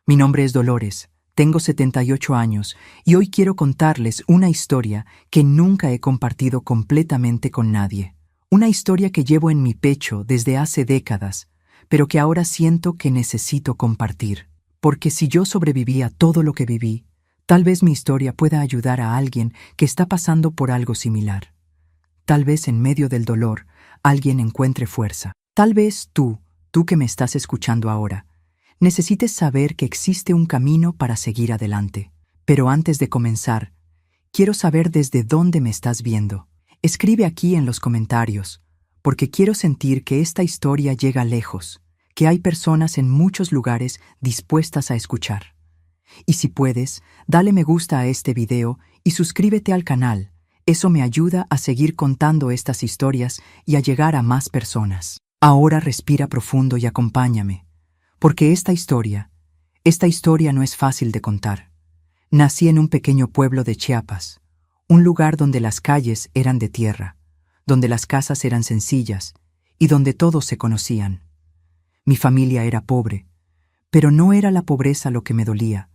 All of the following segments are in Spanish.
Mi nombre es Dolores, tengo 78 años y hoy quiero contarles una historia que nunca he compartido completamente con nadie. Una historia que llevo en mi pecho desde hace décadas, pero que ahora siento que necesito compartir. Porque si yo sobreviví a todo lo que viví, tal vez mi historia pueda ayudar a alguien que está pasando por algo similar. Tal vez en medio del dolor, alguien encuentre fuerza. Tal vez tú que me estás escuchando ahora, necesites saber que existe un camino para seguir adelante. Pero antes de comenzar, quiero saber desde dónde me estás viendo. Escribe aquí en los comentarios, porque quiero sentir que esta historia llega lejos, que hay personas en muchos lugares dispuestas a escuchar. Y si puedes, dale me gusta a este video y suscríbete al canal. Eso me ayuda a seguir contando estas historias y a llegar a más personas. Ahora respira profundo y acompáñame, porque esta historia no es fácil de contar. Nací en un pequeño pueblo de Chiapas, un lugar donde las calles eran de tierra, donde las casas eran sencillas y donde todos se conocían. Mi familia era pobre, pero no era la pobreza lo que me dolía,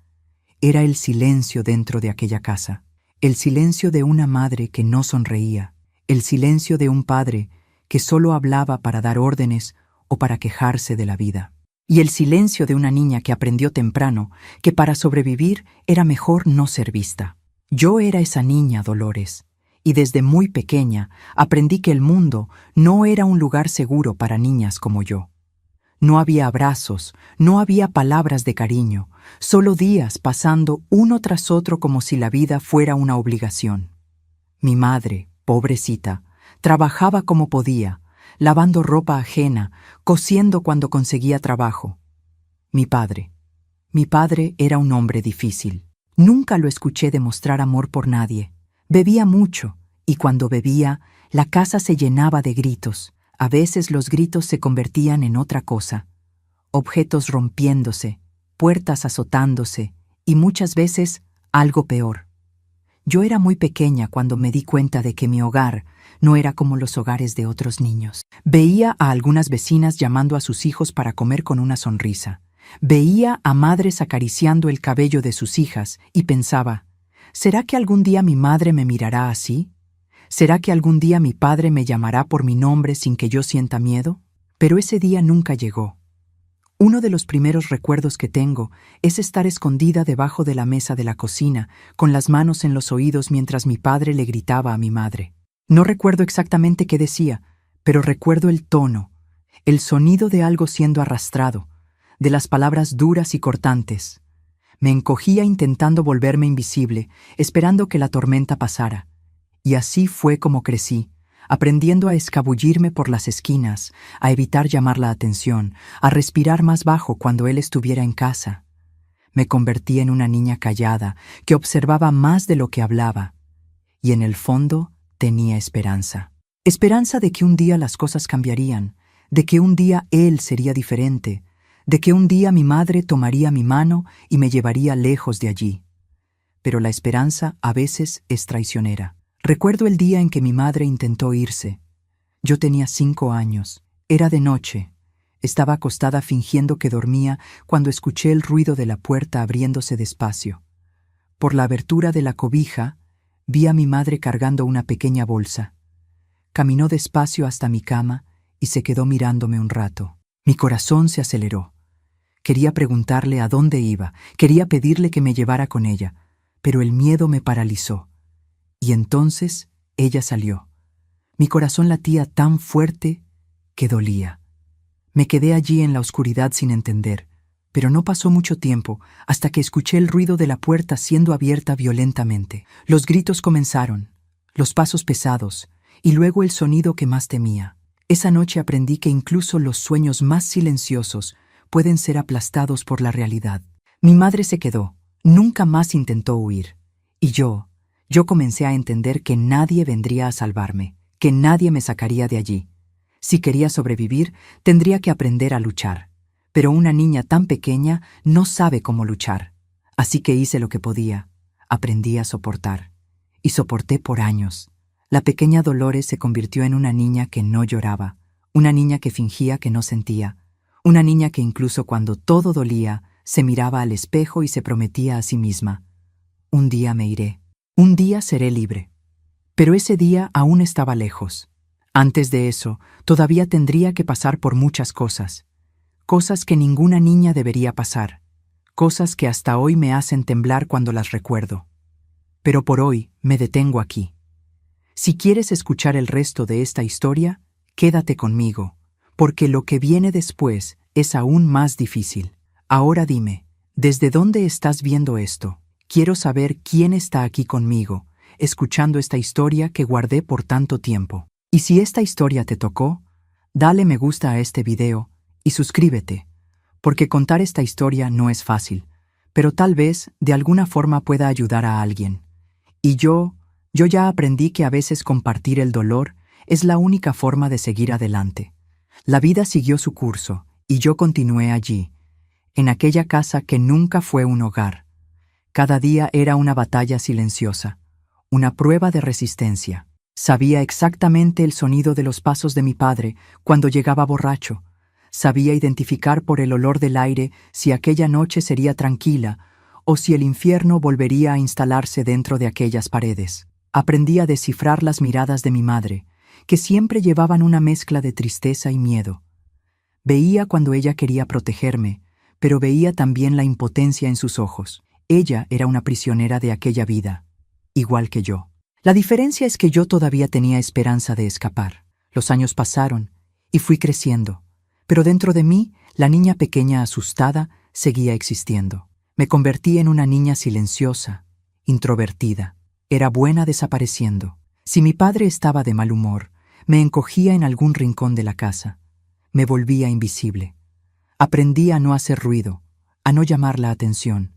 era el silencio dentro de aquella casa, el silencio de una madre que no sonreía, el silencio de un padre que solo hablaba para dar órdenes o para quejarse de la vida. Y el silencio de una niña que aprendió temprano que para sobrevivir era mejor no ser vista. Yo era esa niña, Dolores, y desde muy pequeña aprendí que el mundo no era un lugar seguro para niñas como yo. No había abrazos, no había palabras de cariño, solo días pasando uno tras otro como si la vida fuera una obligación. Mi madre, pobrecita, trabajaba como podía, lavando ropa ajena, cosiendo cuando conseguía trabajo. Mi padre era un hombre difícil. Nunca lo escuché demostrar amor por nadie. Bebía mucho, y cuando bebía, la casa se llenaba de gritos. A veces los gritos se convertían en otra cosa. Objetos rompiéndose, puertas azotándose, y muchas veces algo peor. Yo era muy pequeña cuando me di cuenta de que mi hogar no era como los hogares de otros niños. Veía a algunas vecinas llamando a sus hijos para comer con una sonrisa. Veía a madres acariciando el cabello de sus hijas y pensaba, ¿será que algún día mi madre me mirará así? ¿Será que algún día mi padre me llamará por mi nombre sin que yo sienta miedo? Pero ese día nunca llegó. Uno de los primeros recuerdos que tengo es estar escondida debajo de la mesa de la cocina, con las manos en los oídos mientras mi padre le gritaba a mi madre. No recuerdo exactamente qué decía, pero recuerdo el tono, el sonido de algo siendo arrastrado, de las palabras duras y cortantes. Me encogía intentando volverme invisible, esperando que la tormenta pasara. Y así fue como crecí, aprendiendo a escabullirme por las esquinas, a evitar llamar la atención, a respirar más bajo cuando él estuviera en casa. Me convertí en una niña callada, que observaba más de lo que hablaba. Y en el fondo tenía esperanza. Esperanza de que un día las cosas cambiarían, de que un día él sería diferente, de que un día mi madre tomaría mi mano y me llevaría lejos de allí. Pero la esperanza a veces es traicionera. Recuerdo el día en que mi madre intentó irse. Yo tenía 5 años. Era de noche. Estaba acostada fingiendo que dormía cuando escuché el ruido de la puerta abriéndose despacio. Por la abertura de la cobija, vi a mi madre cargando una pequeña bolsa. Caminó despacio hasta mi cama y se quedó mirándome un rato. Mi corazón se aceleró. Quería preguntarle a dónde iba, quería pedirle que me llevara con ella, pero el miedo me paralizó. Y entonces ella salió. Mi corazón latía tan fuerte que dolía. Me quedé allí en la oscuridad sin entender, pero no pasó mucho tiempo hasta que escuché el ruido de la puerta siendo abierta violentamente. Los gritos comenzaron, los pasos pesados, y luego el sonido que más temía. Esa noche aprendí que incluso los sueños más silenciosos pueden ser aplastados por la realidad. Mi madre se quedó, nunca más intentó huir, y yo comencé a entender que nadie vendría a salvarme, que nadie me sacaría de allí. Si quería sobrevivir, tendría que aprender a luchar. Pero una niña tan pequeña no sabe cómo luchar. Así que hice lo que podía. Aprendí a soportar. Y soporté por años. La pequeña Dolores se convirtió en una niña que no lloraba, una niña que fingía que no sentía, una niña que incluso cuando todo dolía, se miraba al espejo y se prometía a sí misma: un día me iré, un día seré libre. Pero ese día aún estaba lejos. Antes de eso, todavía tendría que pasar por muchas cosas. Cosas que ninguna niña debería pasar. Cosas que hasta hoy me hacen temblar cuando las recuerdo. Pero por hoy me detengo aquí. Si quieres escuchar el resto de esta historia, quédate conmigo, porque lo que viene después es aún más difícil. Ahora dime, ¿desde dónde estás viendo esto? Quiero saber quién está aquí conmigo, escuchando esta historia que guardé por tanto tiempo. Y si esta historia te tocó, dale me gusta a este video y suscríbete, porque contar esta historia no es fácil, pero tal vez de alguna forma pueda ayudar a alguien. Y yo ya aprendí que a veces compartir el dolor es la única forma de seguir adelante. La vida siguió su curso y yo continué allí, en aquella casa que nunca fue un hogar. Cada día era una batalla silenciosa, una prueba de resistencia. Sabía exactamente el sonido de los pasos de mi padre cuando llegaba borracho. Sabía identificar por el olor del aire si aquella noche sería tranquila o si el infierno volvería a instalarse dentro de aquellas paredes. Aprendí a descifrar las miradas de mi madre, que siempre llevaban una mezcla de tristeza y miedo. Veía cuando ella quería protegerme, pero veía también la impotencia en sus ojos. Ella era una prisionera de aquella vida, igual que yo. La diferencia es que yo todavía tenía esperanza de escapar. Los años pasaron y fui creciendo, pero dentro de mí, la niña pequeña asustada seguía existiendo. Me convertí en una niña silenciosa, introvertida. Era buena desapareciendo. Si mi padre estaba de mal humor, me encogía en algún rincón de la casa. Me volvía invisible. Aprendí a no hacer ruido, a no llamar la atención,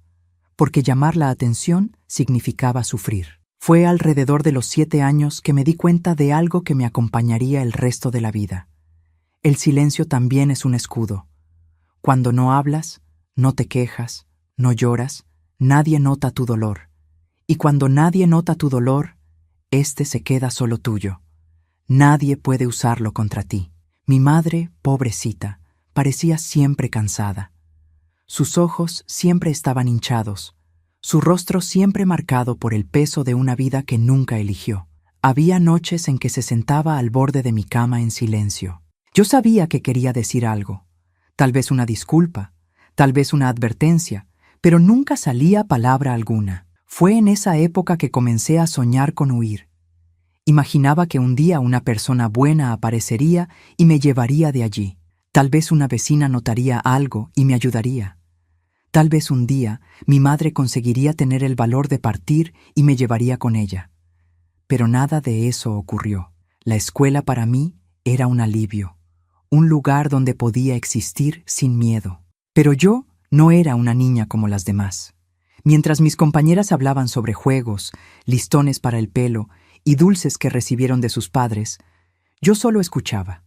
porque llamar la atención significaba sufrir. Fue alrededor de los 7 años que me di cuenta de algo que me acompañaría el resto de la vida. El silencio también es un escudo. Cuando no hablas, no te quejas, no lloras, nadie nota tu dolor. Y cuando nadie nota tu dolor, este se queda solo tuyo. Nadie puede usarlo contra ti. Mi madre, pobrecita, parecía siempre cansada. Sus ojos siempre estaban hinchados, su rostro siempre marcado por el peso de una vida que nunca eligió. Había noches en que se sentaba al borde de mi cama en silencio. Yo sabía que quería decir algo, tal vez una disculpa, tal vez una advertencia, pero nunca salía palabra alguna. Fue en esa época que comencé a soñar con huir. Imaginaba que un día una persona buena aparecería y me llevaría de allí. Tal vez una vecina notaría algo y me ayudaría. Tal vez un día mi madre conseguiría tener el valor de partir y me llevaría con ella. Pero nada de eso ocurrió. La escuela para mí era un alivio, un lugar donde podía existir sin miedo. Pero yo no era una niña como las demás. Mientras mis compañeras hablaban sobre juegos, listones para el pelo y dulces que recibieron de sus padres, yo solo escuchaba.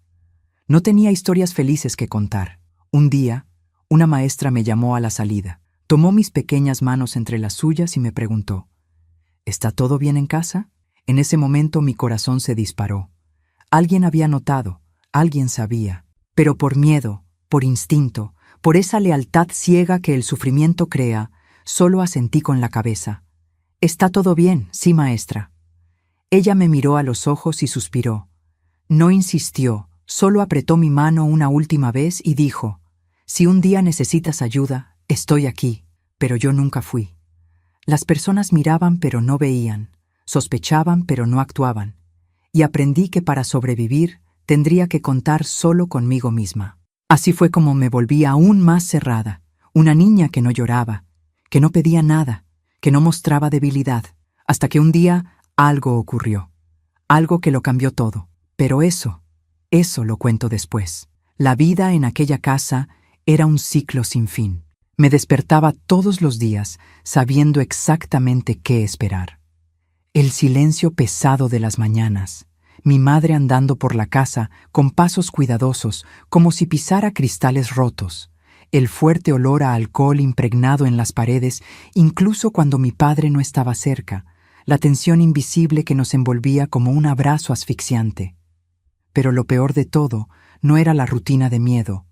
No tenía historias felices que contar. Un día, una maestra me llamó a la salida. Tomó mis pequeñas manos entre las suyas y me preguntó: ¿está todo bien en casa? En ese momento mi corazón se disparó. Alguien había notado, alguien sabía, pero por miedo, por instinto, por esa lealtad ciega que el sufrimiento crea, solo asentí con la cabeza. «Está todo bien, sí, maestra». Ella me miró a los ojos y suspiró. No insistió, solo apretó mi mano una última vez y dijo: «Si un día necesitas ayuda, estoy aquí». Pero yo nunca fui. Las personas miraban pero no veían, sospechaban pero no actuaban, y aprendí que para sobrevivir tendría que contar solo conmigo misma. Así fue como me volví aún más cerrada, una niña que no lloraba, que no pedía nada, que no mostraba debilidad, hasta que un día algo ocurrió, algo que lo cambió todo. Pero eso lo cuento después. La vida en aquella casa era un ciclo sin fin. Me despertaba todos los días sabiendo exactamente qué esperar. El silencio pesado de las mañanas, mi madre andando por la casa con pasos cuidadosos como si pisara cristales rotos, el fuerte olor a alcohol impregnado en las paredes incluso cuando mi padre no estaba cerca, la tensión invisible que nos envolvía como un abrazo asfixiante. Pero lo peor de todo no era la rutina de miedo,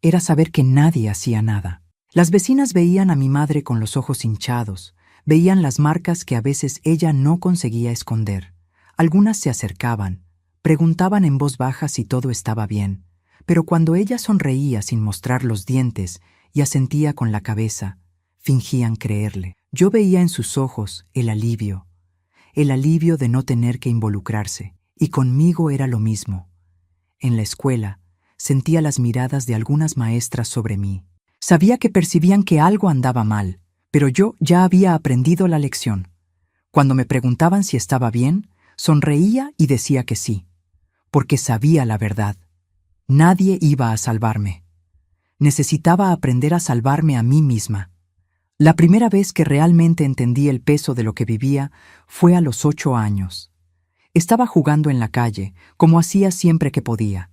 era saber que nadie hacía nada. Las vecinas veían a mi madre con los ojos hinchados, veían las marcas que a veces ella no conseguía esconder. Algunas se acercaban, preguntaban en voz baja si todo estaba bien, pero cuando ella sonreía sin mostrar los dientes y asentía con la cabeza, fingían creerle. Yo veía en sus ojos el alivio de no tener que involucrarse, y conmigo era lo mismo. En la escuela, sentía las miradas de algunas maestras sobre mí. Sabía que percibían que algo andaba mal, pero yo ya había aprendido la lección. Cuando me preguntaban si estaba bien, sonreía y decía que sí, porque sabía la verdad. Nadie iba a salvarme. Necesitaba aprender a salvarme a mí misma. La primera vez que realmente entendí el peso de lo que vivía fue a los 8 años. Estaba jugando en la calle, como hacía siempre que podía.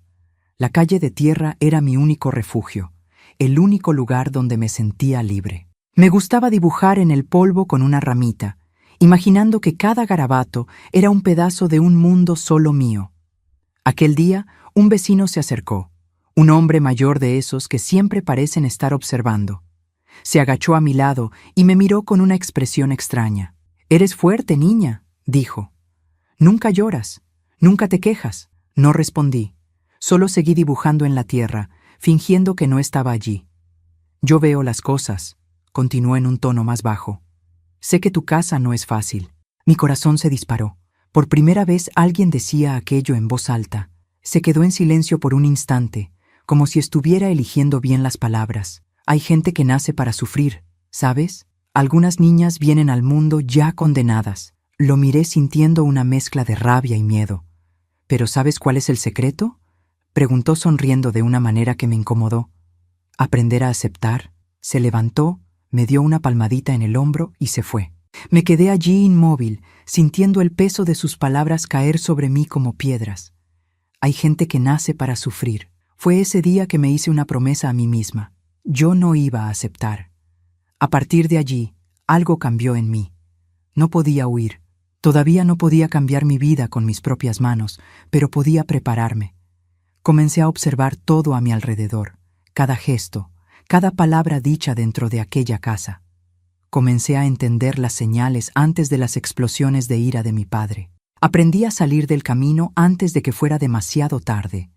La calle de tierra era mi único refugio, el único lugar donde me sentía libre. Me gustaba dibujar en el polvo con una ramita, imaginando que cada garabato era un pedazo de un mundo solo mío. Aquel día, un vecino se acercó, un hombre mayor de esos que siempre parecen estar observando. Se agachó a mi lado y me miró con una expresión extraña. «Eres fuerte, niña», dijo. «Nunca lloras, nunca te quejas». No respondí. Solo seguí dibujando en la tierra, fingiendo que no estaba allí. «Yo veo las cosas», continuó en un tono más bajo. «Sé que tu casa no es fácil». Mi corazón se disparó. Por primera vez alguien decía aquello en voz alta. Se quedó en silencio por un instante, como si estuviera eligiendo bien las palabras. Hay gente que nace para sufrir, ¿sabes? Algunas niñas vienen al mundo ya condenadas. Lo miré sintiendo una mezcla de rabia y miedo. ¿Pero sabes cuál es el secreto?, preguntó sonriendo de una manera que me incomodó. Aprender a aceptar. Se levantó, me dio una palmadita en el hombro y se fue. Me quedé allí inmóvil, sintiendo el peso de sus palabras caer sobre mí como piedras. Hay gente que nace para sufrir. Fue ese día que me hice una promesa a mí misma. Yo no iba a aceptar. A partir de allí, algo cambió en mí. No podía huir. Todavía no podía cambiar mi vida con mis propias manos, pero podía prepararme. Comencé a observar todo a mi alrededor, cada gesto, cada palabra dicha dentro de aquella casa. Comencé a entender las señales antes de las explosiones de ira de mi padre. Aprendí a salir del camino antes de que fuera demasiado tarde.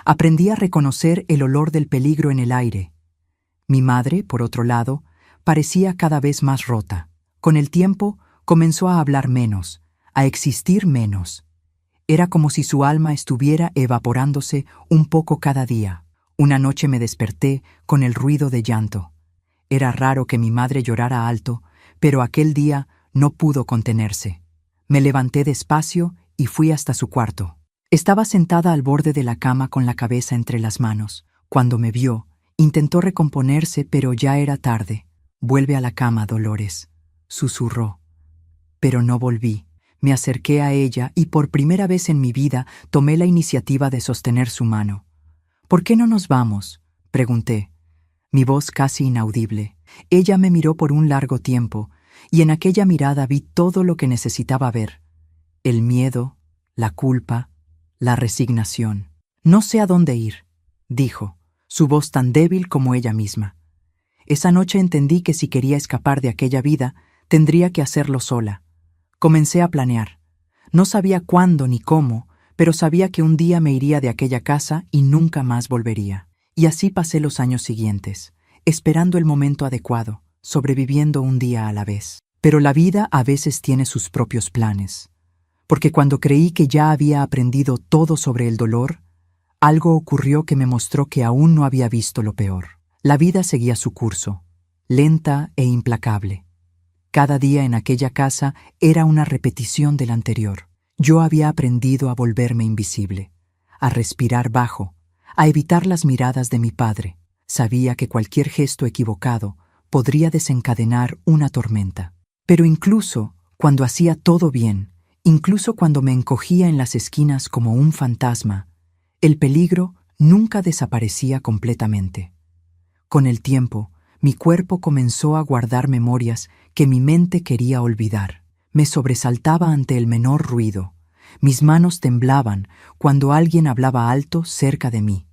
Aprendí a reconocer el olor del peligro en el aire. Mi madre, por otro lado, parecía cada vez más rota. Con el tiempo, comenzó a hablar menos, a existir menos. Era como si su alma estuviera evaporándose un poco cada día. Una noche me desperté con el ruido de llanto. Era raro que mi madre llorara alto, pero aquel día no pudo contenerse. Me levanté despacio y fui hasta su cuarto. Estaba sentada al borde de la cama con la cabeza entre las manos. Cuando me vio, intentó recomponerse, pero ya era tarde. «Vuelve a la cama, Dolores», susurró. Pero no volví. Me acerqué a ella y por primera vez en mi vida tomé la iniciativa de sostener su mano. «¿Por qué no nos vamos?», pregunté. Mi voz casi inaudible. Ella me miró por un largo tiempo, y en aquella mirada vi todo lo que necesitaba ver. El miedo, la culpa, la resignación. «No sé a dónde ir», dijo, su voz tan débil como ella misma. Esa noche entendí que si quería escapar de aquella vida, tendría que hacerlo sola. Comencé a planear. No sabía cuándo ni cómo, pero sabía que un día me iría de aquella casa y nunca más volvería. Y así pasé los años siguientes, esperando el momento adecuado, sobreviviendo un día a la vez. Pero la vida a veces tiene sus propios planes. Porque cuando creí que ya había aprendido todo sobre el dolor, algo ocurrió que me mostró que aún no había visto lo peor. La vida seguía su curso, lenta e implacable. Cada día en aquella casa era una repetición del anterior. Yo había aprendido a volverme invisible, a respirar bajo, a evitar las miradas de mi padre. Sabía que cualquier gesto equivocado podría desencadenar una tormenta. Pero incluso cuando hacía todo bien, incluso cuando me encogía en las esquinas como un fantasma, el peligro nunca desaparecía completamente. Con el tiempo, mi cuerpo comenzó a guardar memorias que mi mente quería olvidar. Me sobresaltaba ante el menor ruido. Mis manos temblaban cuando alguien hablaba alto cerca de mí.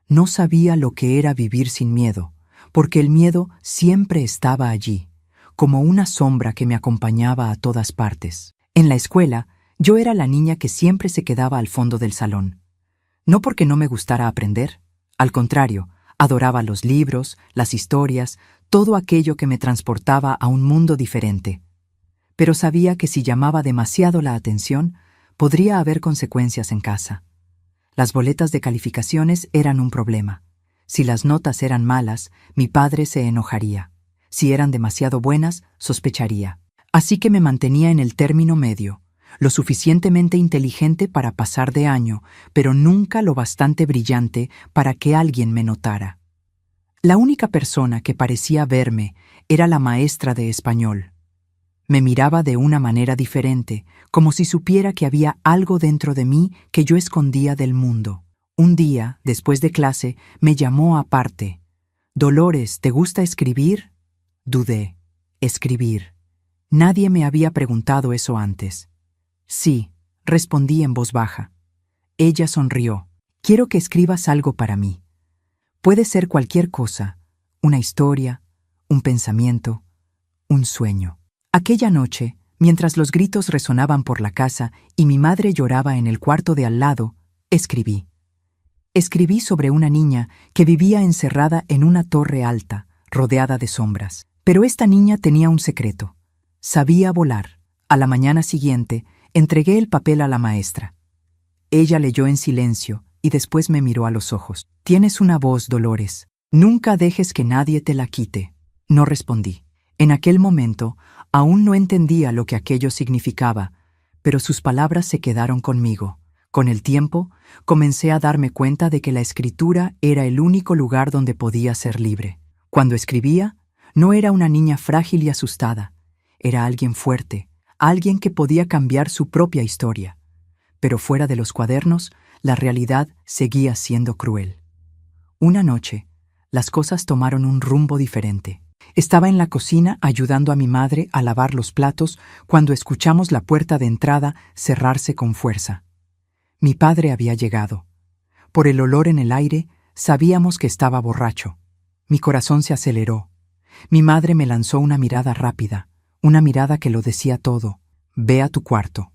No sabía lo que era vivir sin miedo, porque el miedo siempre estaba allí, como una sombra que me acompañaba a todas partes. En la escuela, yo era la niña que siempre se quedaba al fondo del salón. No porque no me gustara aprender, al contrario, adoraba los libros, las historias, todo aquello que me transportaba a un mundo diferente. Pero sabía que si llamaba demasiado la atención, podría haber consecuencias en casa. Las boletas de calificaciones eran un problema. Si las notas eran malas, mi padre se enojaría. Si eran demasiado buenas, sospecharía. Así que me mantenía en el término medio, lo suficientemente inteligente para pasar de año, pero nunca lo bastante brillante para que alguien me notara. La única persona que parecía verme era la maestra de español. Me miraba de una manera diferente, como si supiera que había algo dentro de mí que yo escondía del mundo. Un día, después de clase, me llamó aparte. «Dolores, ¿te gusta escribir?» Dudé. Escribir. Nadie me había preguntado eso antes. «Sí», respondí en voz baja. Ella sonrió. «Quiero que escribas algo para mí. Puede ser cualquier cosa, una historia, un pensamiento, un sueño». Aquella noche, mientras los gritos resonaban por la casa y mi madre lloraba en el cuarto de al lado, escribí. Escribí sobre una niña que vivía encerrada en una torre alta, rodeada de sombras. Pero esta niña tenía un secreto. Sabía volar. A la mañana siguiente, entregué el papel a la maestra. Ella leyó en silencio y después me miró a los ojos. «Tienes una voz, Dolores. Nunca dejes que nadie te la quite». No respondí. En aquel momento, aún no entendía lo que aquello significaba, pero sus palabras se quedaron conmigo. Con el tiempo, comencé a darme cuenta de que la escritura era el único lugar donde podía ser libre. Cuando escribía, no era una niña frágil y asustada. Era alguien fuerte, alguien que podía cambiar su propia historia. Pero fuera de los cuadernos, la realidad seguía siendo cruel. Una noche, las cosas tomaron un rumbo diferente. Estaba en la cocina ayudando a mi madre a lavar los platos cuando escuchamos la puerta de entrada cerrarse con fuerza. Mi padre había llegado. Por el olor en el aire, sabíamos que estaba borracho. Mi corazón se aceleró. Mi madre me lanzó una mirada rápida, una mirada que lo decía todo. «Ve a tu cuarto.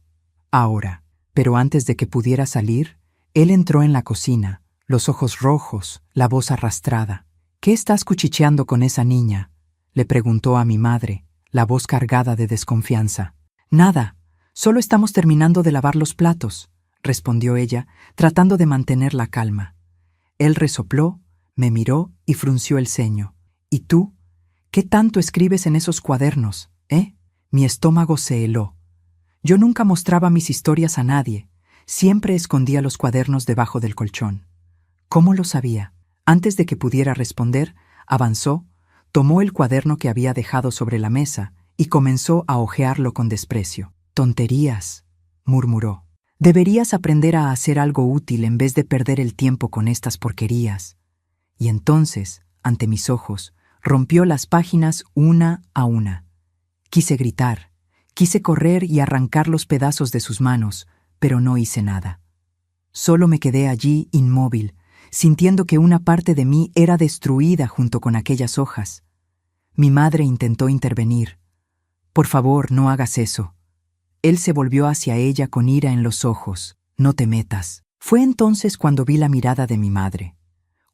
Ahora». Pero antes de que pudiera salir, él entró en la cocina, los ojos rojos, la voz arrastrada. «¿Qué estás cuchicheando con esa niña?», le preguntó a mi madre, la voz cargada de desconfianza. «Nada, solo estamos terminando de lavar los platos», respondió ella, tratando de mantener la calma. Él resopló, me miró y frunció el ceño. «¿Y tú? ¿Qué tanto escribes en esos cuadernos, eh?» Mi estómago se heló. Yo nunca mostraba mis historias a nadie. Siempre escondía los cuadernos debajo del colchón. ¿Cómo lo sabía? Antes de que pudiera responder, avanzó, tomó el cuaderno que había dejado sobre la mesa y comenzó a hojearlo con desprecio. «Tonterías», murmuró. «Deberías aprender a hacer algo útil en vez de perder el tiempo con estas porquerías». Y entonces, ante mis ojos, rompió las páginas una a una. Quise gritar, quise correr y arrancar los pedazos de sus manos, pero no hice nada. Solo me quedé allí inmóvil, sintiendo que una parte de mí era destruida junto con aquellas hojas. Mi madre intentó intervenir. «Por favor, no hagas eso». Él se volvió hacia ella con ira en los ojos. «No te metas». Fue entonces cuando vi la mirada de mi madre.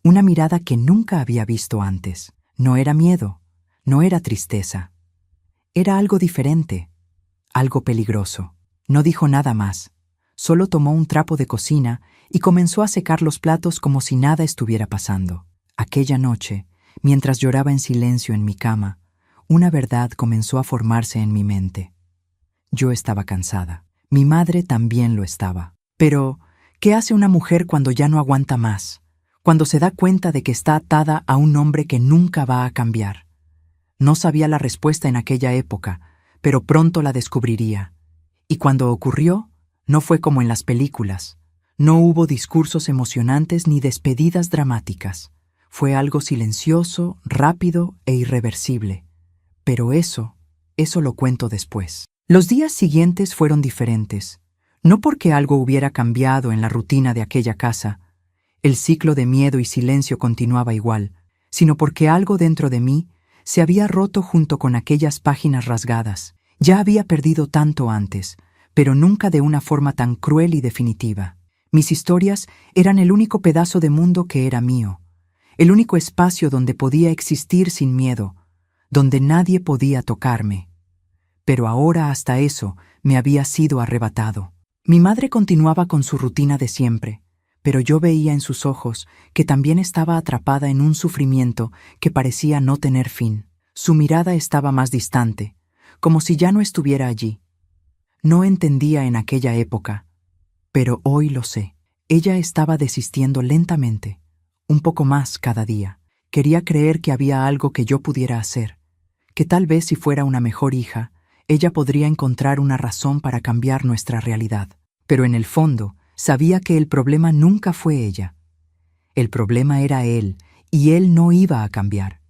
Una mirada que nunca había visto antes. No era miedo, no era tristeza. Era algo diferente, algo peligroso. No dijo nada más. Solo tomó un trapo de cocina y comenzó a secar los platos como si nada estuviera pasando. Aquella noche, mientras lloraba en silencio en mi cama, una verdad comenzó a formarse en mi mente. Yo estaba cansada. Mi madre también lo estaba. Pero, ¿qué hace una mujer cuando ya no aguanta más? Cuando se da cuenta de que está atada a un hombre que nunca va a cambiar. No sabía la respuesta en aquella época, pero pronto la descubriría. Y cuando ocurrió, no fue como en las películas. No hubo discursos emocionantes ni despedidas dramáticas. Fue algo silencioso, rápido e irreversible. Pero eso lo cuento después. Los días siguientes fueron diferentes. No porque algo hubiera cambiado en la rutina de aquella casa. El ciclo de miedo y silencio continuaba igual, sino porque algo dentro de mí se había roto junto con aquellas páginas rasgadas. Ya había perdido tanto antes, pero nunca de una forma tan cruel y definitiva. Mis historias eran el único pedazo de mundo que era mío, el único espacio donde podía existir sin miedo, donde nadie podía tocarme. Pero ahora hasta eso me había sido arrebatado. Mi madre continuaba con su rutina de siempre, pero yo veía en sus ojos que también estaba atrapada en un sufrimiento que parecía no tener fin. Su mirada estaba más distante, como si ya no estuviera allí. No entendía en aquella época, pero hoy lo sé. Ella estaba desistiendo lentamente, un poco más cada día. Quería creer que había algo que yo pudiera hacer, que tal vez si fuera una mejor hija, ella podría encontrar una razón para cambiar nuestra realidad. Pero en el fondo, sabía que el problema nunca fue ella. El problema era él, y él no iba a cambiar.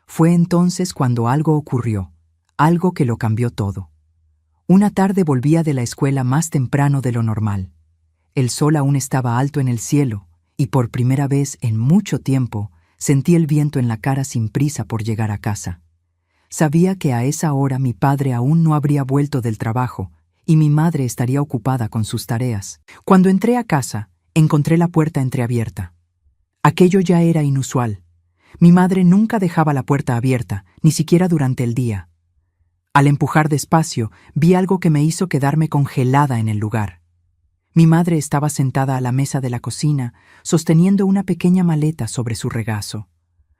Fue entonces cuando algo ocurrió, algo que lo cambió todo. Una tarde volvía de la escuela más temprano de lo normal. El sol aún estaba alto en el cielo, y por primera vez en mucho tiempo sentí el viento en la cara sin prisa por llegar a casa. Sabía que a esa hora mi padre aún no habría vuelto del trabajo, y mi madre estaría ocupada con sus tareas. Cuando entré a casa, encontré la puerta entreabierta. Aquello ya era inusual. Mi madre nunca dejaba la puerta abierta, ni siquiera durante el día. Al empujar despacio, vi algo que me hizo quedarme congelada en el lugar. Mi madre estaba sentada a la mesa de la cocina, sosteniendo una pequeña maleta sobre su regazo.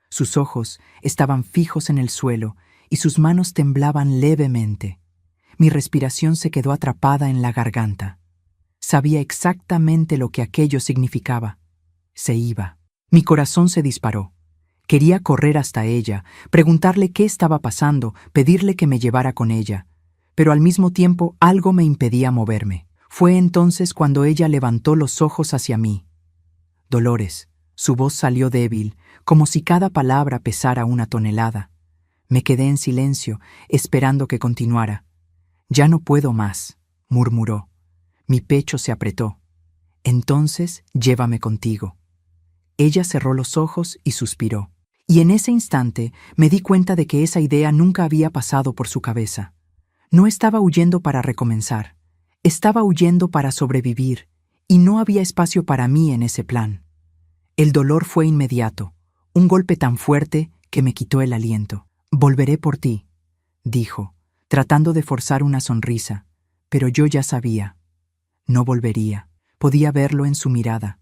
Sus ojos estaban fijos en el suelo y sus manos temblaban levemente. Mi respiración se quedó atrapada en la garganta. Sabía exactamente lo que aquello significaba. Se iba. Mi corazón se disparó. Quería correr hasta ella, preguntarle qué estaba pasando, pedirle que me llevara con ella. Pero al mismo tiempo algo me impedía moverme. Fue entonces cuando ella levantó los ojos hacia mí. Dolores. Su voz salió débil, como si cada palabra pesara una tonelada. Me quedé en silencio, esperando que continuara. «Ya no puedo más», murmuró. Mi pecho se apretó. «Entonces, llévame contigo». Ella cerró los ojos y suspiró. Y en ese instante me di cuenta de que esa idea nunca había pasado por su cabeza. No estaba huyendo para recomenzar. Estaba huyendo para sobrevivir, y no había espacio para mí en ese plan. El dolor fue inmediato, un golpe tan fuerte que me quitó el aliento. «Volveré por ti», dijo, tratando de forzar una sonrisa, pero yo ya sabía. No volvería. Podía verlo en su mirada.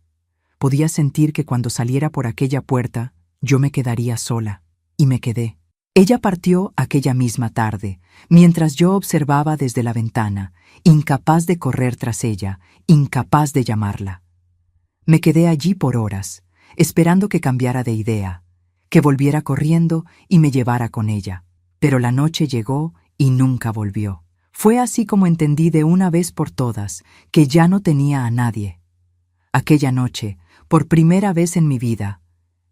Podía sentir que cuando saliera por aquella puerta, yo me quedaría sola. Y me quedé. Ella partió aquella misma tarde, mientras yo observaba desde la ventana, incapaz de correr tras ella, incapaz de llamarla. Me quedé allí por horas, esperando que cambiara de idea, que volviera corriendo y me llevara con ella. Pero la noche llegó y nunca volvió. Fue así como entendí de una vez por todas que ya no tenía a nadie. Aquella noche, por primera vez en mi vida,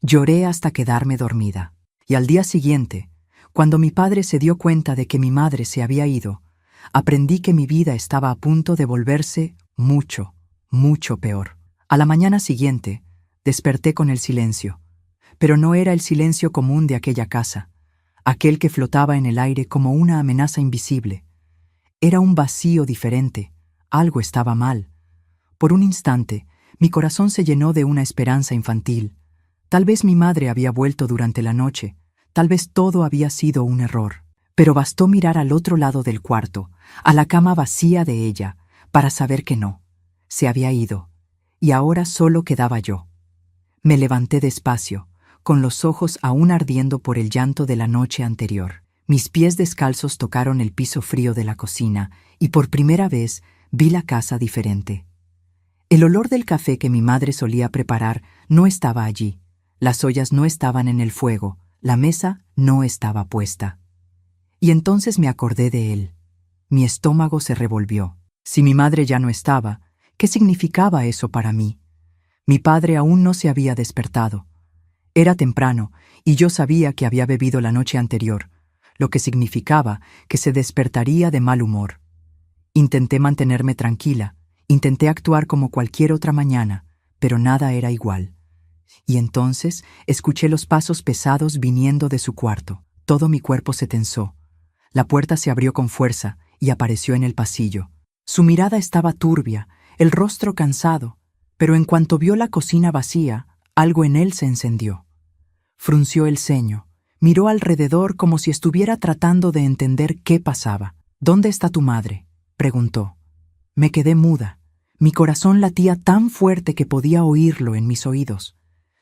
lloré hasta quedarme dormida. Y al día siguiente, cuando mi padre se dio cuenta de que mi madre se había ido, aprendí que mi vida estaba a punto de volverse mucho, mucho peor. A la mañana siguiente, desperté con el silencio. Pero no era el silencio común de aquella casa, aquel que flotaba en el aire como una amenaza invisible. Era un vacío diferente, algo estaba mal. Por un instante, mi corazón se llenó de una esperanza infantil. Tal vez mi madre había vuelto durante la noche, tal vez todo había sido un error. Pero bastó mirar al otro lado del cuarto, a la cama vacía de ella, para saber que no. Se había ido, y ahora solo quedaba yo. Me levanté despacio, con los ojos aún ardiendo por el llanto de la noche anterior. Mis pies descalzos tocaron el piso frío de la cocina y por primera vez vi la casa diferente. El olor del café que mi madre solía preparar no estaba allí. Las ollas no estaban en el fuego, la mesa no estaba puesta. Y entonces me acordé de él. Mi estómago se revolvió. Si mi madre ya no estaba, ¿qué significaba eso para mí? Mi padre aún no se había despertado. Era temprano, y yo sabía que había bebido la noche anterior, lo que significaba que se despertaría de mal humor. Intenté mantenerme tranquila, intenté actuar como cualquier otra mañana, pero nada era igual. Y entonces escuché los pasos pesados viniendo de su cuarto. Todo mi cuerpo se tensó. La puerta se abrió con fuerza y apareció en el pasillo. Su mirada estaba turbia, el rostro cansado, pero en cuanto vio la cocina vacía, algo en él se encendió. Frunció el ceño, miró alrededor como si estuviera tratando de entender qué pasaba. «¿Dónde está tu madre?», preguntó. Me quedé muda. Mi corazón latía tan fuerte que podía oírlo en mis oídos.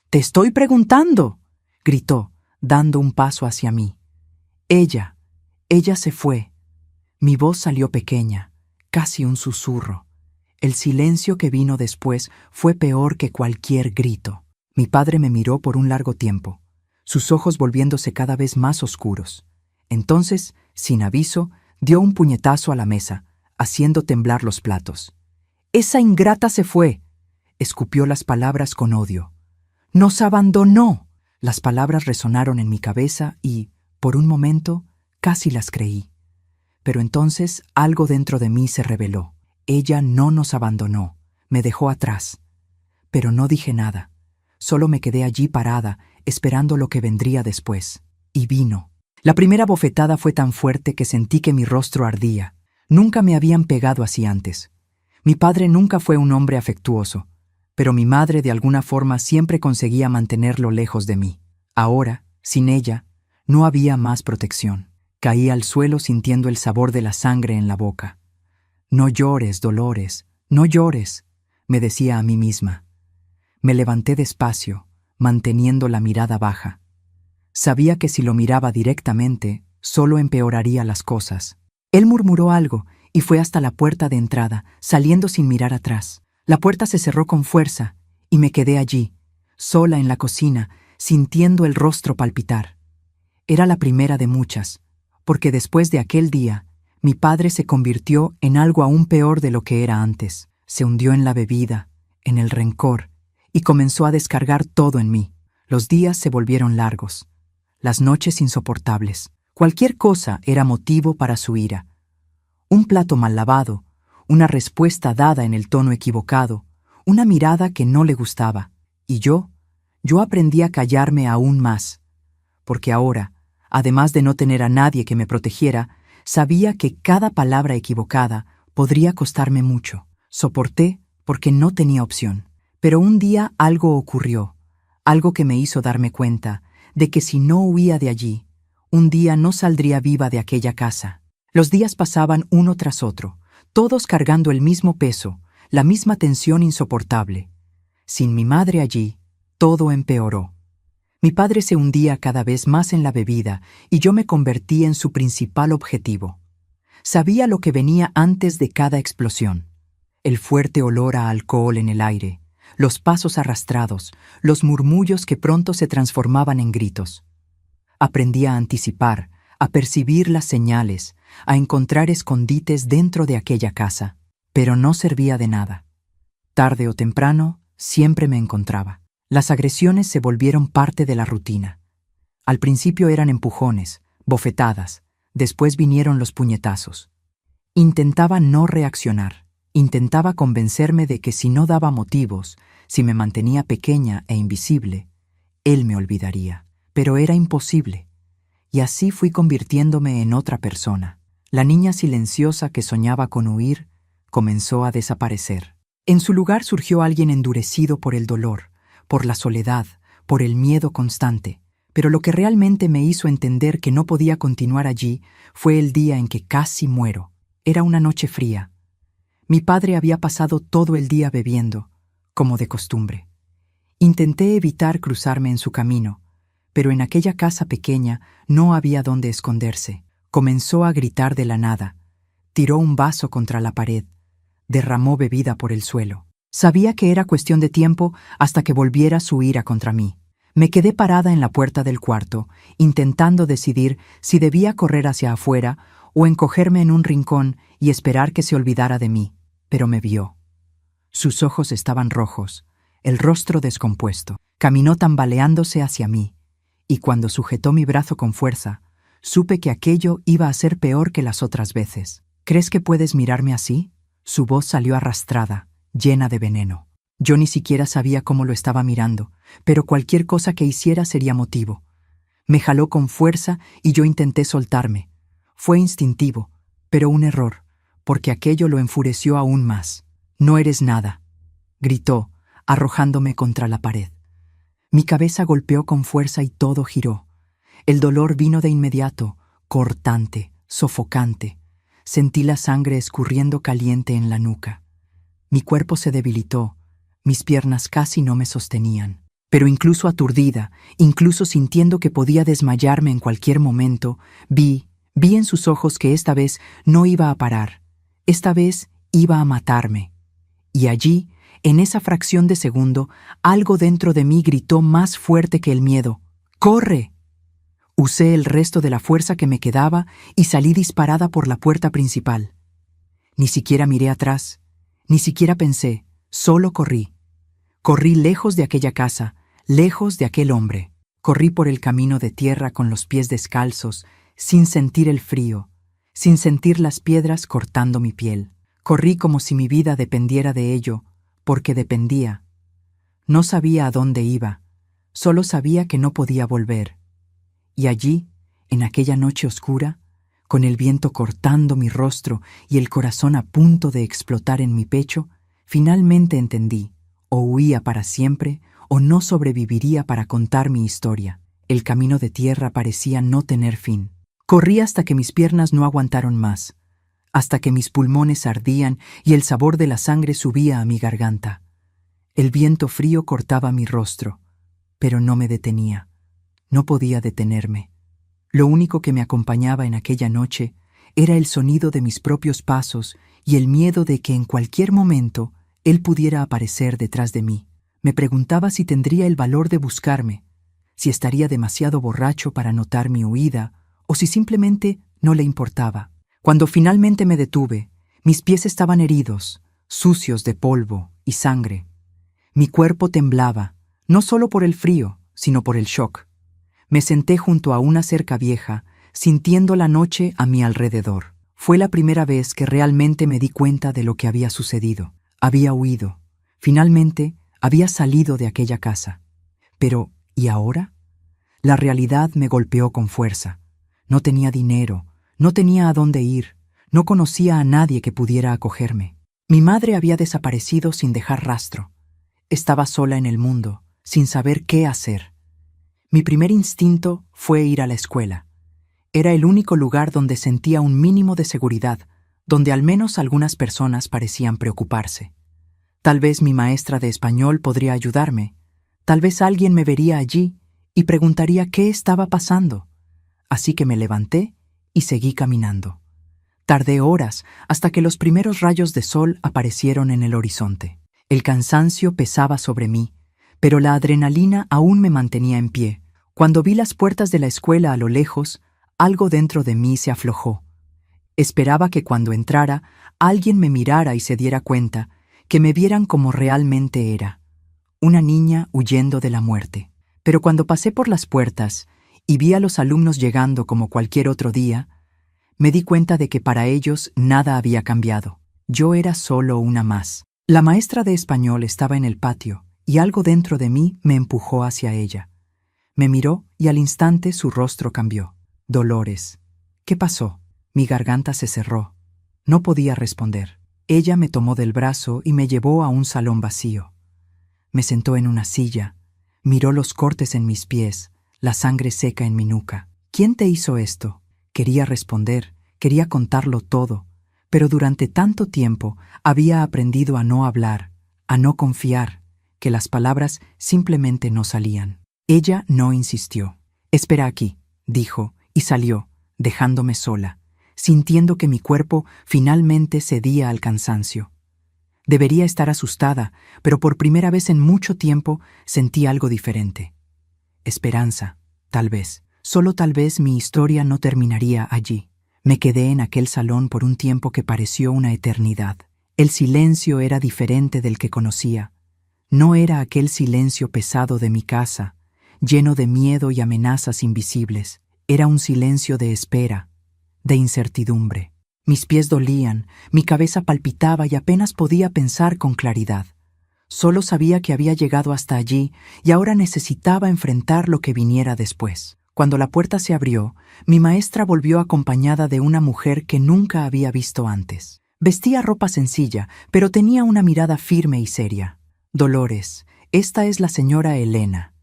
«¡Te estoy preguntando!», gritó, dando un paso hacia mí. Ella se fue». Mi voz salió pequeña, casi un susurro. El silencio que vino después fue peor que cualquier grito. Mi padre me miró por un largo tiempo, sus ojos volviéndose cada vez más oscuros. Entonces, sin aviso, dio un puñetazo a la mesa, haciendo temblar los platos. «¡Esa ingrata se fue!», escupió las palabras con odio. «¡Nos abandonó!». Las palabras resonaron en mi cabeza y, por un momento, casi las creí. Pero entonces algo dentro de mí se rebeló. Ella no nos abandonó, me dejó atrás. Pero no dije nada, solo me quedé allí parada, esperando lo que vendría después. Y vino. La primera bofetada fue tan fuerte que sentí que mi rostro ardía. Nunca me habían pegado así antes. Mi padre nunca fue un hombre afectuoso, pero mi madre de alguna forma siempre conseguía mantenerlo lejos de mí. Ahora, sin ella, no había más protección. Caí al suelo sintiendo el sabor de la sangre en la boca. «No llores, Dolores, no llores», me decía a mí misma. Me levanté despacio, manteniendo la mirada baja. Sabía que si lo miraba directamente, solo empeoraría las cosas. Él murmuró algo y fue hasta la puerta de entrada, saliendo sin mirar atrás. La puerta se cerró con fuerza y me quedé allí, sola en la cocina, sintiendo el rostro palpitar. Era la primera de muchas, porque después de aquel día, mi padre se convirtió en algo aún peor de lo que era antes. Se hundió en la bebida, en el rencor, y comenzó a descargar todo en mí. Los días se volvieron largos, las noches insoportables. Cualquier cosa era motivo para su ira. Un plato mal lavado, una respuesta dada en el tono equivocado, una mirada que no le gustaba. Y yo aprendí a callarme aún más, porque ahora, además de no tener a nadie que me protegiera, sabía que cada palabra equivocada podría costarme mucho. Soporté porque no tenía opción. Pero un día algo ocurrió, algo que me hizo darme cuenta de que si no huía de allí, un día no saldría viva de aquella casa. Los días pasaban uno tras otro, todos cargando el mismo peso, la misma tensión insoportable. Sin mi madre allí, todo empeoró. Mi padre se hundía cada vez más en la bebida y yo me convertí en su principal objetivo. Sabía lo que venía antes de cada explosión. El fuerte olor a alcohol en el aire, los pasos arrastrados, los murmullos que pronto se transformaban en gritos. Aprendí a anticipar, a percibir las señales, a encontrar escondites dentro de aquella casa, pero no servía de nada. Tarde o temprano, siempre me encontraba. Las agresiones se volvieron parte de la rutina. Al principio eran empujones, bofetadas, después vinieron los puñetazos. Intentaba no reaccionar, intentaba convencerme de que si no daba motivos, si me mantenía pequeña e invisible, él me olvidaría. Pero era imposible. Y así fui convirtiéndome en otra persona. La niña silenciosa que soñaba con huir comenzó a desaparecer. En su lugar surgió alguien endurecido por el dolor, por la soledad, por el miedo constante. Pero lo que realmente me hizo entender que no podía continuar allí fue el día en que casi muero. Era una noche fría. Mi padre había pasado todo el día bebiendo, como de costumbre. Intenté evitar cruzarme en su camino, pero en aquella casa pequeña no había dónde esconderse. Comenzó a gritar de la nada, tiró un vaso contra la pared, derramó bebida por el suelo. Sabía que era cuestión de tiempo hasta que volviera su ira contra mí. Me quedé parada en la puerta del cuarto, intentando decidir si debía correr hacia afuera o encogerme en un rincón y esperar que se olvidara de mí. Pero me vio. Sus ojos estaban rojos, el rostro descompuesto. Caminó tambaleándose hacia mí, y cuando sujetó mi brazo con fuerza, supe que aquello iba a ser peor que las otras veces. «¿Crees que puedes mirarme así?». Su voz salió arrastrada, llena de veneno. Yo ni siquiera sabía cómo lo estaba mirando, pero cualquier cosa que hiciera sería motivo. Me jaló con fuerza y yo intenté soltarme. Fue instintivo, pero un error, porque aquello lo enfureció aún más. «No eres nada», gritó, arrojándome contra la pared. Mi cabeza golpeó con fuerza y todo giró. El dolor vino de inmediato, cortante, sofocante. Sentí la sangre escurriendo caliente en la nuca. Mi cuerpo se debilitó, mis piernas casi no me sostenían. Pero incluso aturdida, incluso sintiendo que podía desmayarme en cualquier momento, vi en sus ojos que esta vez no iba a parar. Esta vez iba a matarme. Y allí, en esa fracción de segundo, algo dentro de mí gritó más fuerte que el miedo. ¡Corre! Usé el resto de la fuerza que me quedaba y salí disparada por la puerta principal. Ni siquiera miré atrás, ni siquiera pensé, solo corrí. Corrí lejos de aquella casa, lejos de aquel hombre. Corrí por el camino de tierra con los pies descalzos, sin sentir el frío, sin sentir las piedras cortando mi piel. Corrí como si mi vida dependiera de ello, porque dependía. No sabía a dónde iba, solo sabía que no podía volver. Y allí, en aquella noche oscura, con el viento cortando mi rostro y el corazón a punto de explotar en mi pecho, finalmente entendí, o huía para siempre, o no sobreviviría para contar mi historia. El camino de tierra parecía no tener fin. Corrí hasta que mis piernas no aguantaron más, hasta que mis pulmones ardían y el sabor de la sangre subía a mi garganta. El viento frío cortaba mi rostro, pero no me detenía. No podía detenerme. Lo único que me acompañaba en aquella noche era el sonido de mis propios pasos y el miedo de que en cualquier momento él pudiera aparecer detrás de mí. Me preguntaba si tendría el valor de buscarme, si estaría demasiado borracho para notar mi huida o si simplemente no le importaba. Cuando finalmente me detuve, mis pies estaban heridos, sucios de polvo y sangre. Mi cuerpo temblaba, no solo por el frío, sino por el shock. Me senté junto a una cerca vieja, sintiendo la noche a mi alrededor. Fue la primera vez que realmente me di cuenta de lo que había sucedido. Había huido. Finalmente, había salido de aquella casa. Pero, ¿y ahora? La realidad me golpeó con fuerza. No tenía dinero, no tenía a dónde ir, no conocía a nadie que pudiera acogerme. Mi madre había desaparecido sin dejar rastro. Estaba sola en el mundo, sin saber qué hacer. Mi primer instinto fue ir a la escuela. Era el único lugar donde sentía un mínimo de seguridad, donde al menos algunas personas parecían preocuparse. Tal vez mi maestra de español podría ayudarme. Tal vez alguien me vería allí y preguntaría qué estaba pasando. Así que me levanté y seguí caminando. Tardé horas hasta que los primeros rayos de sol aparecieron en el horizonte. El cansancio pesaba sobre mí, pero la adrenalina aún me mantenía en pie. Cuando vi las puertas de la escuela a lo lejos, algo dentro de mí se aflojó. Esperaba que cuando entrara, alguien me mirara y se diera cuenta, que me vieran como realmente era, una niña huyendo de la muerte. Pero cuando pasé por las puertas y vi a los alumnos llegando como cualquier otro día, me di cuenta de que para ellos nada había cambiado. Yo era solo una más. La maestra de español estaba en el patio y algo dentro de mí me empujó hacia ella. Me miró y al instante su rostro cambió. Dolores. ¿Qué pasó? Mi garganta se cerró. No podía responder. Ella me tomó del brazo y me llevó a un salón vacío. Me sentó en una silla, miró los cortes en mis pies, la sangre seca en mi nuca. ¿Quién te hizo esto? Quería responder, quería contarlo todo, pero durante tanto tiempo había aprendido a no hablar, a no confiar, que las palabras simplemente no salían. Ella no insistió. «Espera aquí», dijo, y salió, dejándome sola, sintiendo que mi cuerpo finalmente cedía al cansancio. Debería estar asustada, pero por primera vez en mucho tiempo sentí algo diferente. Esperanza, tal vez, solo tal vez mi historia no terminaría allí. Me quedé en aquel salón por un tiempo que pareció una eternidad. El silencio era diferente del que conocía. No era aquel silencio pesado de mi casa, lleno de miedo y amenazas invisibles. Era un silencio de espera, de incertidumbre. Mis pies dolían, mi cabeza palpitaba y apenas podía pensar con claridad. Solo sabía que había llegado hasta allí y ahora necesitaba enfrentar lo que viniera después. Cuando la puerta se abrió, mi maestra volvió acompañada de una mujer que nunca había visto antes. Vestía ropa sencilla, pero tenía una mirada firme y seria. Dolores, esta es la señora Elena.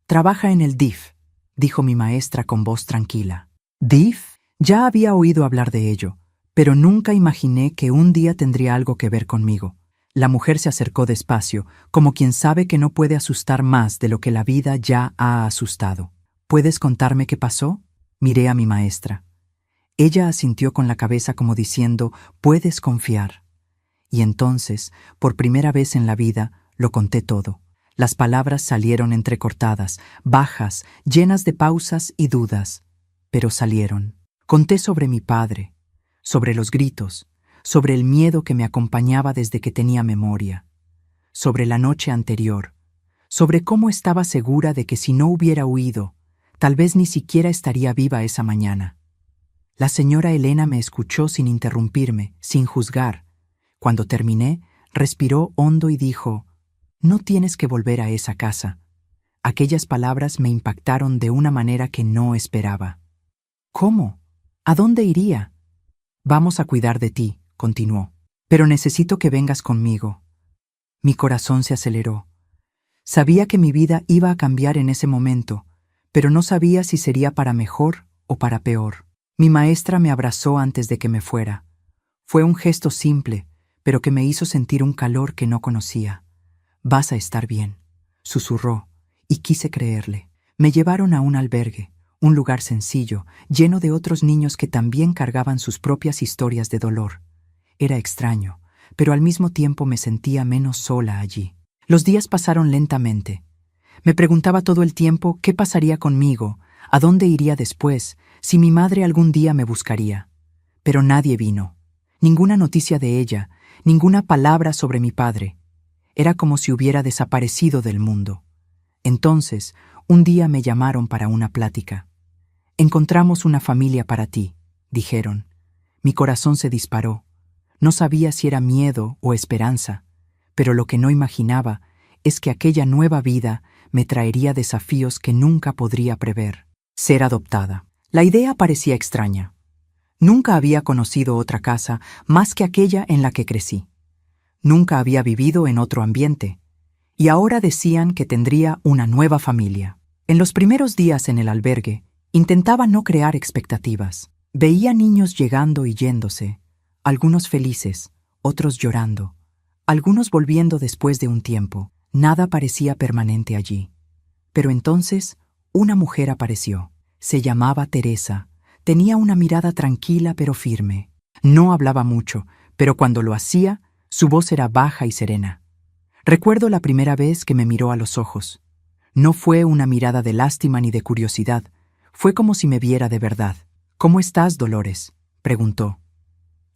Trabaja en el DIF, dijo mi maestra con voz tranquila. ¿DIF? Ya había oído hablar de ello, pero nunca imaginé que un día tendría algo que ver conmigo. La mujer se acercó despacio, como quien sabe que no puede asustar más de lo que la vida ya ha asustado. ¿Puedes contarme qué pasó? Miré a mi maestra. Ella asintió con la cabeza como diciendo, puedes confiar. Y entonces, por primera vez en la vida, lo conté todo. Las palabras salieron entrecortadas, bajas, llenas de pausas y dudas, pero salieron. Conté sobre mi padre, sobre los gritos, sobre el miedo que me acompañaba desde que tenía memoria, sobre la noche anterior, sobre cómo estaba segura de que si no hubiera huido, tal vez ni siquiera estaría viva esa mañana. La señora Elena me escuchó sin interrumpirme, sin juzgar. Cuando terminé, respiró hondo y dijo, «No tienes que volver a esa casa». Aquellas palabras me impactaron de una manera que no esperaba. «¿Cómo? ¿A dónde iría?» «Vamos a cuidar de ti», continuó. «Pero necesito que vengas conmigo». Mi corazón se aceleró. Sabía que mi vida iba a cambiar en ese momento, pero no sabía si sería para mejor o para peor. Mi maestra me abrazó antes de que me fuera. Fue un gesto simple, pero que me hizo sentir un calor que no conocía. «Vas a estar bien», susurró, y quise creerle. Me llevaron a un albergue, un lugar sencillo, lleno de otros niños que también cargaban sus propias historias de dolor. Era extraño, pero al mismo tiempo me sentía menos sola allí. Los días pasaron lentamente. Me preguntaba todo el tiempo qué pasaría conmigo, a dónde iría después, si mi madre algún día me buscaría. Pero nadie vino. Ninguna noticia de ella, ninguna palabra sobre mi padre. Era como si hubiera desaparecido del mundo. Entonces, un día me llamaron para una plática. «Encontramos una familia para ti», dijeron. Mi corazón se disparó. No sabía si era miedo o esperanza, pero lo que no imaginaba es que aquella nueva vida me traería desafíos que nunca podría prever. Ser adoptada. La idea parecía extraña. Nunca había conocido otra casa más que aquella en la que crecí. Nunca había vivido en otro ambiente. Y ahora decían que tendría una nueva familia. En los primeros días en el albergue, intentaba no crear expectativas. Veía niños llegando y yéndose, algunos felices, otros llorando, algunos volviendo después de un tiempo. Nada parecía permanente allí. Pero entonces, una mujer apareció. Se llamaba Teresa. Tenía una mirada tranquila pero firme. No hablaba mucho, pero cuando lo hacía, su voz era baja y serena. Recuerdo la primera vez que me miró a los ojos. No fue una mirada de lástima ni de curiosidad. Fue como si me viera de verdad. «¿Cómo estás, Dolores?», preguntó.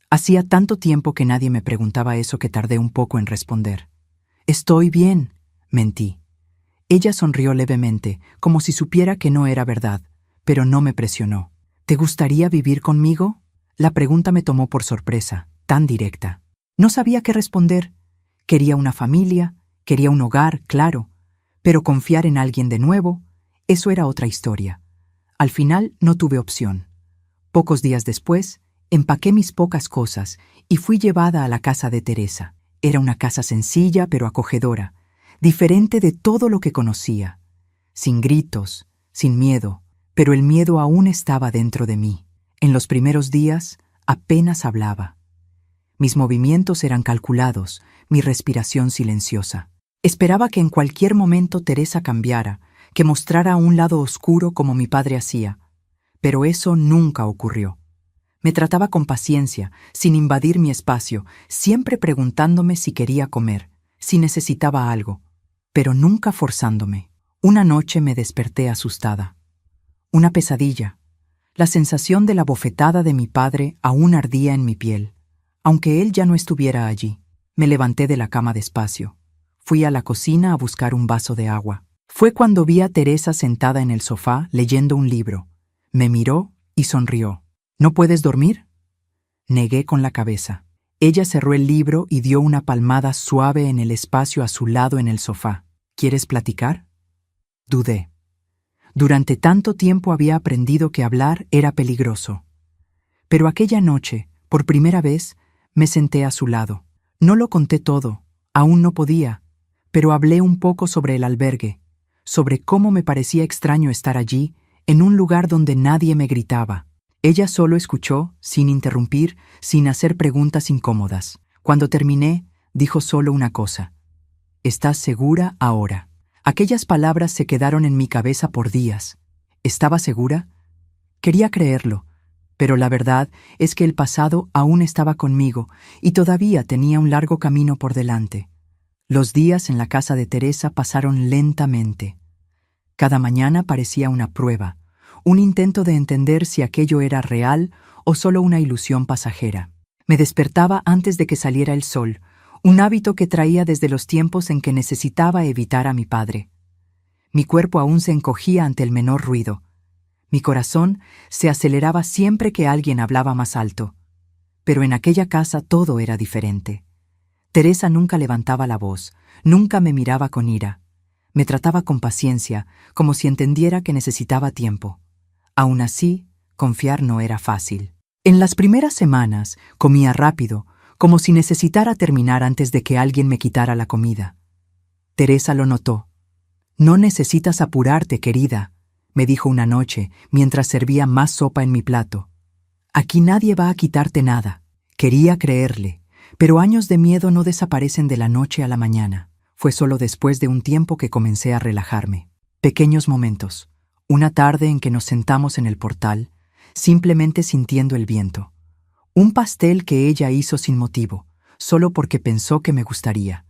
Hacía tanto tiempo que nadie me preguntaba eso que tardé un poco en responder. «Estoy bien», mentí. Ella sonrió levemente, como si supiera que no era verdad, pero no me presionó. «¿Te gustaría vivir conmigo?». La pregunta me tomó por sorpresa, tan directa. No sabía qué responder. Quería una familia, quería un hogar, claro, pero confiar en alguien de nuevo, eso era otra historia. Al final no tuve opción. Pocos días después, empaqué mis pocas cosas y fui llevada a la casa de Teresa. Era una casa sencilla pero acogedora, diferente de todo lo que conocía. Sin gritos, sin miedo, pero el miedo aún estaba dentro de mí. En los primeros días apenas hablaba. Mis movimientos eran calculados, mi respiración silenciosa. Esperaba que en cualquier momento Teresa cambiara, que mostrara un lado oscuro como mi padre hacía. Pero eso nunca ocurrió. Me trataba con paciencia, sin invadir mi espacio, siempre preguntándome si quería comer, si necesitaba algo, pero nunca forzándome. Una noche me desperté asustada. Una pesadilla. La sensación de la bofetada de mi padre aún ardía en mi piel, aunque él ya no estuviera allí. Me levanté de la cama despacio. Fui a la cocina a buscar un vaso de agua. Fue cuando vi a Teresa sentada en el sofá leyendo un libro. Me miró y sonrió. «¿No puedes dormir?». Negué con la cabeza. Ella cerró el libro y dio una palmada suave en el espacio a su lado en el sofá. ¿Quieres platicar? Dudé. Durante tanto tiempo había aprendido que hablar era peligroso. Pero aquella noche, por primera vez, me senté a su lado. No lo conté todo, aún no podía, pero hablé un poco sobre el albergue, sobre cómo me parecía extraño estar allí, en un lugar donde nadie me gritaba. Ella solo escuchó, sin interrumpir, sin hacer preguntas incómodas. Cuando terminé, dijo solo una cosa. ¿Estás segura ahora? Aquellas palabras se quedaron en mi cabeza por días. ¿Estaba segura? Quería creerlo, pero la verdad es que el pasado aún estaba conmigo y todavía tenía un largo camino por delante. Los días en la casa de Teresa pasaron lentamente. Cada mañana parecía una prueba, un intento de entender si aquello era real o solo una ilusión pasajera. Me despertaba antes de que saliera el sol, un hábito que traía desde los tiempos en que necesitaba evitar a mi padre. Mi cuerpo aún se encogía ante el menor ruido. Mi corazón se aceleraba siempre que alguien hablaba más alto. Pero en aquella casa todo era diferente. Teresa nunca levantaba la voz, nunca me miraba con ira. Me trataba con paciencia, como si entendiera que necesitaba tiempo. Aún así, confiar no era fácil. En las primeras semanas comía rápido, como si necesitara terminar antes de que alguien me quitara la comida. Teresa lo notó. «No necesitas apurarte, querida», me dijo una noche mientras servía más sopa en mi plato. «Aquí nadie va a quitarte nada». Quería creerle, pero años de miedo no desaparecen de la noche a la mañana. Fue solo después de un tiempo que comencé a relajarme. Pequeños momentos. Una tarde en que nos sentamos en el portal, simplemente sintiendo el viento. Un pastel que ella hizo sin motivo, solo porque pensó que me gustaría.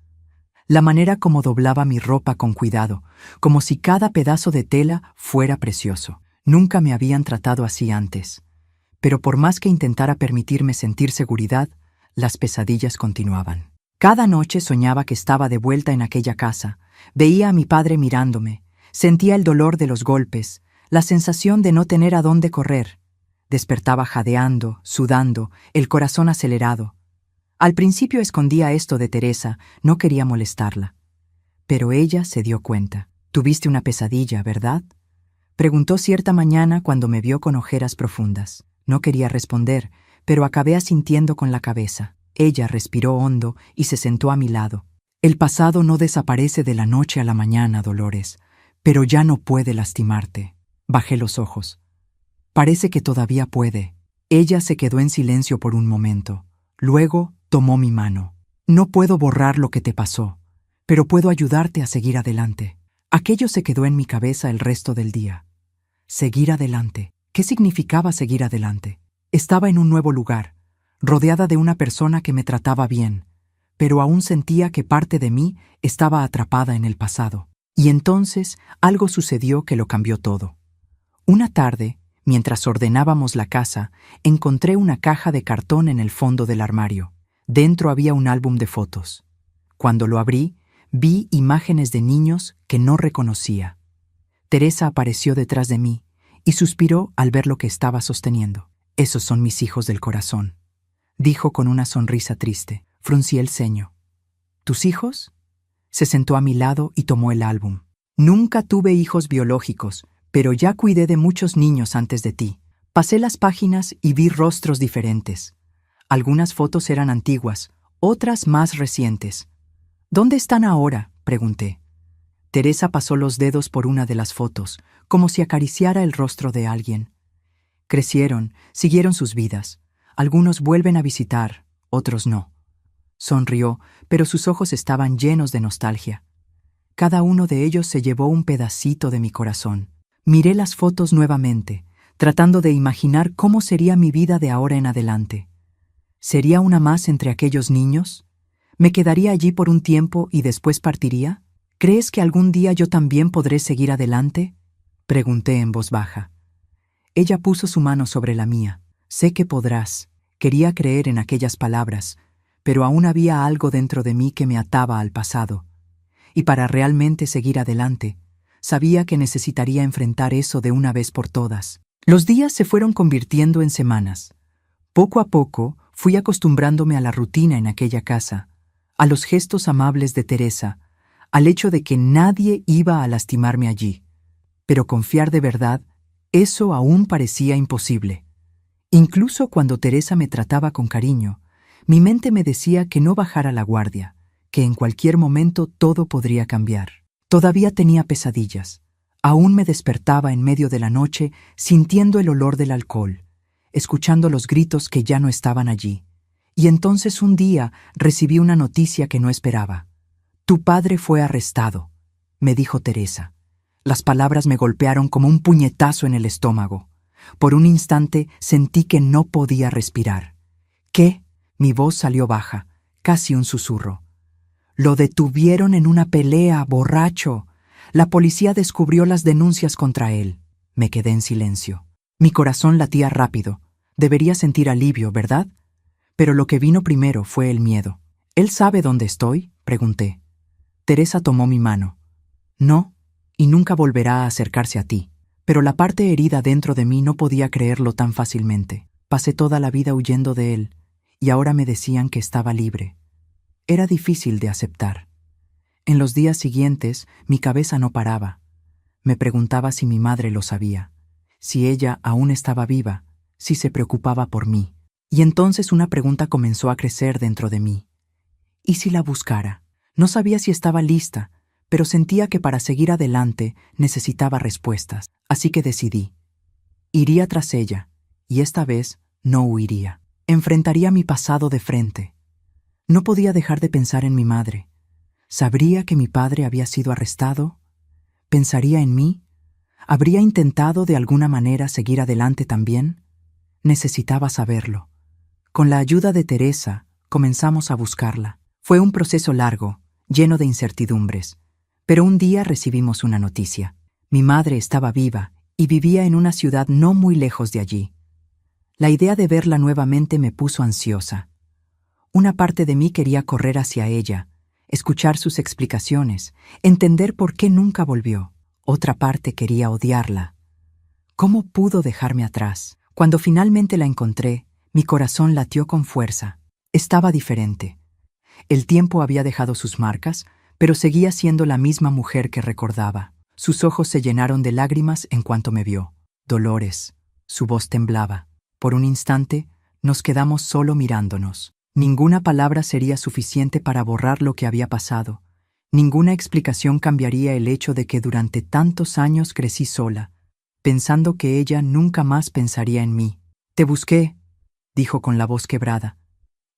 La manera como doblaba mi ropa con cuidado, como si cada pedazo de tela fuera precioso. Nunca me habían tratado así antes. Pero por más que intentara permitirme sentir seguridad, las pesadillas continuaban. Cada noche soñaba que estaba de vuelta en aquella casa. Veía a mi padre mirándome, sentía el dolor de los golpes, la sensación de no tener a dónde correr. Despertaba jadeando, sudando, el corazón acelerado. Al principio escondía esto de Teresa, no quería molestarla. Pero ella se dio cuenta. «Tuviste una pesadilla, ¿verdad?», preguntó cierta mañana cuando me vio con ojeras profundas. No quería responder, pero acabé asintiendo con la cabeza. Ella respiró hondo y se sentó a mi lado. «El pasado no desaparece de la noche a la mañana, Dolores, pero ya no puede lastimarte». Bajé los ojos. «Parece que todavía puede». Ella se quedó en silencio por un momento. Luego tomó mi mano. «No puedo borrar lo que te pasó, pero puedo ayudarte a seguir adelante». Aquello se quedó en mi cabeza el resto del día. Seguir adelante. ¿Qué significaba seguir adelante? Estaba en un nuevo lugar, rodeada de una persona que me trataba bien, pero aún sentía que parte de mí estaba atrapada en el pasado. Y entonces algo sucedió que lo cambió todo. Una tarde, mientras ordenábamos la casa, encontré una caja de cartón en el fondo del armario. Dentro había un álbum de fotos. Cuando lo abrí, vi imágenes de niños que no reconocía. Teresa apareció detrás de mí y suspiró al ver lo que estaba sosteniendo. «Esos son mis hijos del corazón», dijo con una sonrisa triste. Fruncí el ceño. «¿Tus hijos?». Se sentó a mi lado y tomó el álbum. «Nunca tuve hijos biológicos, pero ya cuidé de muchos niños antes de ti». Pasé las páginas y vi rostros diferentes. Algunas fotos eran antiguas, otras más recientes. «¿Dónde están ahora?», pregunté. Teresa pasó los dedos por una de las fotos, como si acariciara el rostro de alguien. Crecieron, siguieron sus vidas. Algunos vuelven a visitar, otros no. Sonrió, pero sus ojos estaban llenos de nostalgia. Cada uno de ellos se llevó un pedacito de mi corazón. Miré las fotos nuevamente, tratando de imaginar cómo sería mi vida de ahora en adelante. ¿Sería una más entre aquellos niños? ¿Me quedaría allí por un tiempo y después partiría? ¿Crees que algún día yo también podré seguir adelante?, pregunté en voz baja. Ella puso su mano sobre la mía. «Sé que podrás». Quería creer en aquellas palabras, pero aún había algo dentro de mí que me ataba al pasado. Y para realmente seguir adelante, sabía que necesitaría enfrentar eso de una vez por todas. Los días se fueron convirtiendo en semanas. Poco a poco Fui acostumbrándome a la rutina en aquella casa, a los gestos amables de Teresa, al hecho de que nadie iba a lastimarme allí. Pero confiar de verdad, eso aún parecía imposible. Incluso cuando Teresa me trataba con cariño, mi mente me decía que no bajara la guardia, que en cualquier momento todo podría cambiar. Todavía tenía pesadillas. Aún me despertaba en medio de la noche sintiendo el olor del alcohol, escuchando los gritos que ya no estaban allí. Y entonces un día recibí una noticia que no esperaba. «Tu padre fue arrestado», me dijo Teresa. Las palabras me golpearon como un puñetazo en el estómago. Por un instante sentí que no podía respirar. «¿Qué?», mi voz salió baja, casi un susurro. «Lo detuvieron en una pelea, borracho. La policía descubrió las denuncias contra él». Me quedé en silencio. Mi corazón latía rápido. Debería sentir alivio, ¿verdad? Pero lo que vino primero fue el miedo. «¿Él sabe dónde estoy?», pregunté. Teresa tomó mi mano. «No, y nunca volverá a acercarse a ti». Pero la parte herida dentro de mí no podía creerlo tan fácilmente. Pasé toda la vida huyendo de él, y ahora me decían que estaba libre. Era difícil de aceptar. En los días siguientes, mi cabeza no paraba. Me preguntaba si mi madre lo sabía, si ella aún estaba viva, si se preocupaba por mí. Y entonces una pregunta comenzó a crecer dentro de mí. ¿Y si la buscara? No sabía si estaba lista, pero sentía que para seguir adelante necesitaba respuestas. Así que decidí. Iría tras ella, y esta vez no huiría. Enfrentaría mi pasado de frente. No podía dejar de pensar en mi madre. ¿Sabría que mi padre había sido arrestado? ¿Pensaría en mí? ¿Habría intentado de alguna manera seguir adelante también? Necesitaba saberlo. Con la ayuda de Teresa, comenzamos a buscarla. Fue un proceso largo, lleno de incertidumbres. Pero un día recibimos una noticia. Mi madre estaba viva y vivía en una ciudad no muy lejos de allí. La idea de verla nuevamente me puso ansiosa. Una parte de mí quería correr hacia ella, escuchar sus explicaciones, entender por qué nunca volvió. Otra parte quería odiarla. ¿Cómo pudo dejarme atrás? Cuando finalmente la encontré, mi corazón latió con fuerza. Estaba diferente. El tiempo había dejado sus marcas, pero seguía siendo la misma mujer que recordaba. Sus ojos se llenaron de lágrimas en cuanto me vio. Dolores. Su voz temblaba. Por un instante, nos quedamos solo mirándonos. Ninguna palabra sería suficiente para borrar lo que había pasado. Ninguna explicación cambiaría el hecho de que durante tantos años crecí sola, pensando que ella nunca más pensaría en mí. «Te busqué», dijo con la voz quebrada,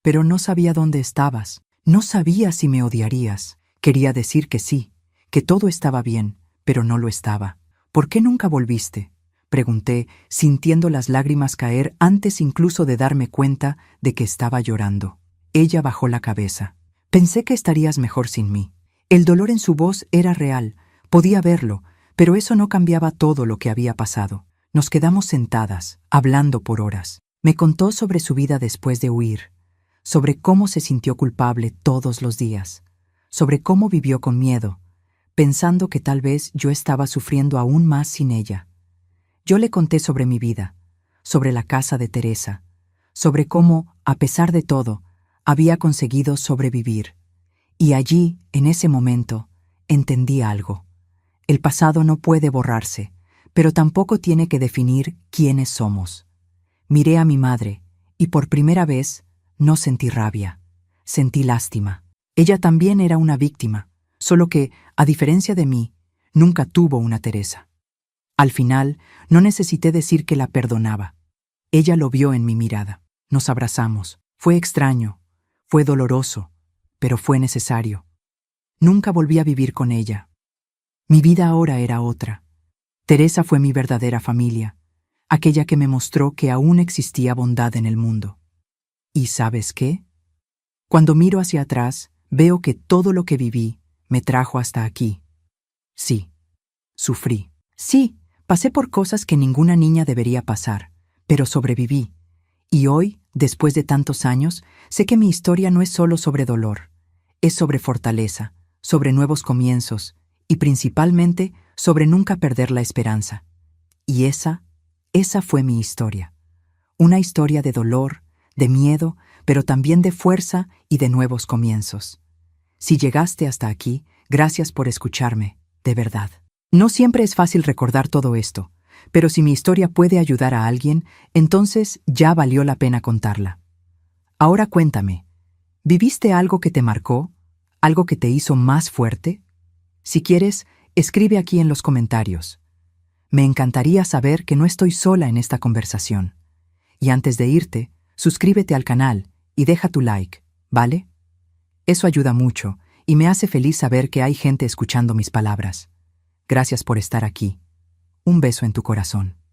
«pero no sabía dónde estabas. No sabía si me odiarías». Quería decir que sí, que todo estaba bien, pero no lo estaba. «¿Por qué nunca volviste?», pregunté, sintiendo las lágrimas caer antes incluso de darme cuenta de que estaba llorando. Ella bajó la cabeza. «Pensé que estarías mejor sin mí». El dolor en su voz era real, podía verlo, pero eso no cambiaba todo lo que había pasado. Nos quedamos sentadas, hablando por horas. Me contó sobre su vida después de huir, sobre cómo se sintió culpable todos los días, sobre cómo vivió con miedo, pensando que tal vez yo estaba sufriendo aún más sin ella. Yo le conté sobre mi vida, sobre la casa de Teresa, sobre cómo, a pesar de todo, había conseguido sobrevivir. Y allí, en ese momento, entendí algo. El pasado no puede borrarse, pero tampoco tiene que definir quiénes somos. Miré a mi madre, y por primera vez no sentí rabia, sentí lástima. Ella también era una víctima, solo que, a diferencia de mí, nunca tuvo una Teresa. Al final, no necesité decir que la perdonaba. Ella lo vio en mi mirada. Nos abrazamos. Fue extraño, fue doloroso, pero fue necesario. Nunca volví a vivir con ella. Mi vida ahora era otra. Teresa fue mi verdadera familia, aquella que me mostró que aún existía bondad en el mundo. ¿Y sabes qué? Cuando miro hacia atrás, veo que todo lo que viví me trajo hasta aquí. Sí, sufrí. Sí, pasé por cosas que ninguna niña debería pasar, pero sobreviví. Y hoy, después de tantos años, sé que mi historia no es solo sobre dolor, es sobre fortaleza, sobre nuevos comienzos y principalmente sobre nunca perder la esperanza. Y esa fue mi historia. Una historia de dolor, de miedo, pero también de fuerza y de nuevos comienzos. Si llegaste hasta aquí, gracias por escucharme, de verdad. No siempre es fácil recordar todo esto, pero si mi historia puede ayudar a alguien, entonces ya valió la pena contarla. Ahora cuéntame, ¿viviste algo que te marcó? ¿Algo que te hizo más fuerte? Si quieres, escribe aquí en los comentarios. Me encantaría saber que no estoy sola en esta conversación. Y antes de irte, suscríbete al canal y deja tu like, ¿vale? Eso ayuda mucho y me hace feliz saber que hay gente escuchando mis palabras. Gracias por estar aquí. Un beso en tu corazón.